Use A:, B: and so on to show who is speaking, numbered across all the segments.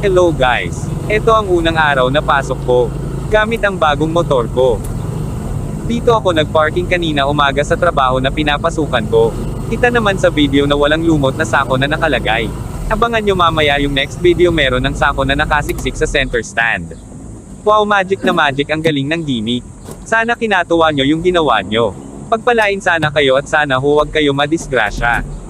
A: Hello guys! Ito ang unang araw na pasok ko. Gamit ang bagong motor ko. Dito ako nagparking kanina umaga sa trabaho na pinapasukan ko. Kita naman sa video na walang lumot na sako na nakalagay. Abangan nyo mamaya yung next video meron ng sako na nakasiksik sa center stand. Wow, magic na magic, ang galing ng gimmick. Sana kinatuwa nyo yung ginawa nyo. Pagpalain sana kayo at sana huwag kayo madisgrasya.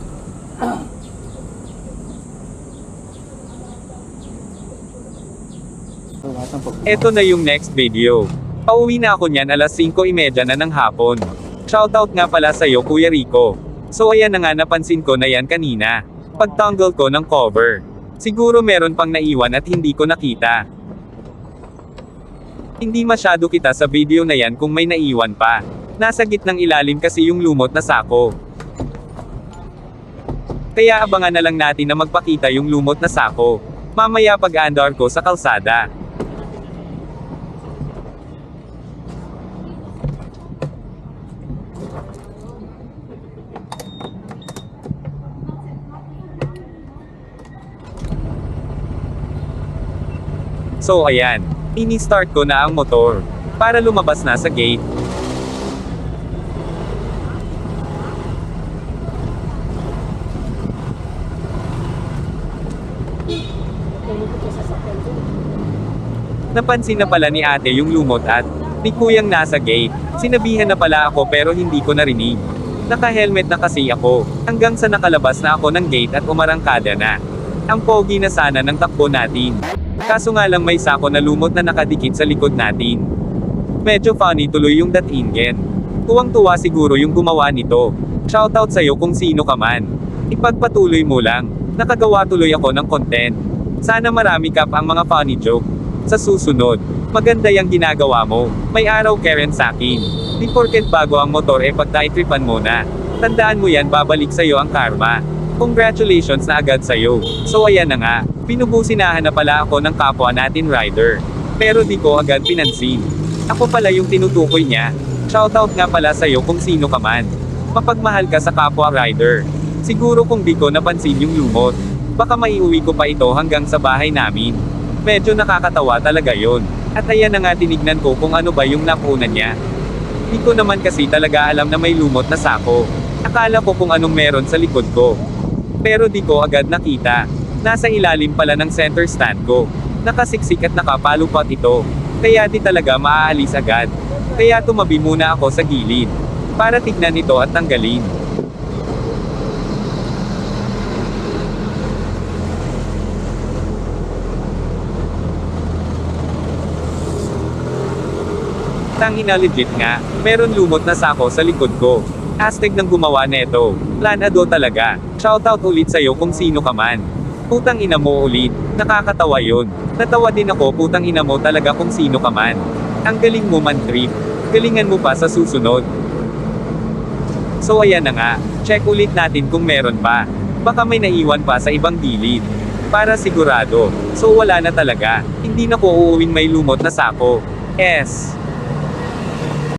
A: Eto na yung next video. Pauwi na ako niyan alas 5:30 na ng hapon. Shoutout nga pala sa'yo Kuya Rico. So ayan na nga, napansin ko na yan kanina. Pagtanggal ko ng cover. Siguro meron pang naiwan at hindi ko nakita. Hindi masyado kita sa video na yan kung may naiwan pa. Nasa gitnang ilalim kasi yung lumot na sako. Kaya abangan na lang natin na magpakita yung lumot na sako. Mamaya pag-andar ko sa kalsada. So ayan, ini-start ko na ang motor, para lumabas na sa gate. Napansin na pala ni ate yung lumot at ni kuyang nasa gate. Sinabihan na pala ako pero hindi ko narinig. Naka-helmet na kasi ako, hanggang sa nakalabas na ako ng gate at umarangkada na. Ang pogi na sana ng takbo natin. Kaso nga lang may sako na lumot na nakadikit sa likod natin. Medyo funny tuloy yung datingen. Tuwang-tuwa siguro yung gumawa nito. Shoutout sa'yo kung sino ka man. Ipagpatuloy mo lang. Nakagawa tuloy ako ng content. Sana marami ka pa ang mga funny joke. Sa susunod, maganda yung ginagawa mo. May araw Karen sa'kin. Di porket bago ang motor pagtaitripan mo na. Tandaan mo yan, babalik sa'yo ang karma. Congratulations na agad sa'yo. So ayan na nga, pinubusinahan na pala ako ng kapwa natin rider. Pero di ko agad pinansin. Ako pala yung tinutukoy niya. Shoutout nga pala sa'yo kung sino ka man. Mapagmahal ka sa kapwa rider. Siguro kung di ko napansin yung lumot, baka maiuwi ko pa ito hanggang sa bahay namin. Medyo nakakatawa talaga yon. At ayan na nga, tinignan ko kung ano ba yung napunan niya. Di ko naman kasi talaga alam na may lumot na sako. Akala ko kung anong meron sa likod ko. Pero di ko agad nakita. Nasa ilalim pala ng center stand ko. Nakasiksik at nakapalupat ito. Kaya di talaga maaalis agad. Kaya tumabi muna ako sa gilid. Para tignan ito at tanggalin. Tangina, legit nga. Meron lumot na sako sa likod ko. Astig ng gumawa neto. Planado talaga. Shoutout ulit sa'yo kung sino ka man. Putang ina mo ulit. Nakakatawa yun. Natawa din ako, putang ina mo talaga kung sino ka man. Ang galing mo man trip. Galingan mo pa sa susunod. So ayan na nga. Check ulit natin kung meron pa. Baka may naiwan pa sa ibang gilid. Para sigurado. So wala na talaga. Hindi na ko uuwing may lumot na sako. S.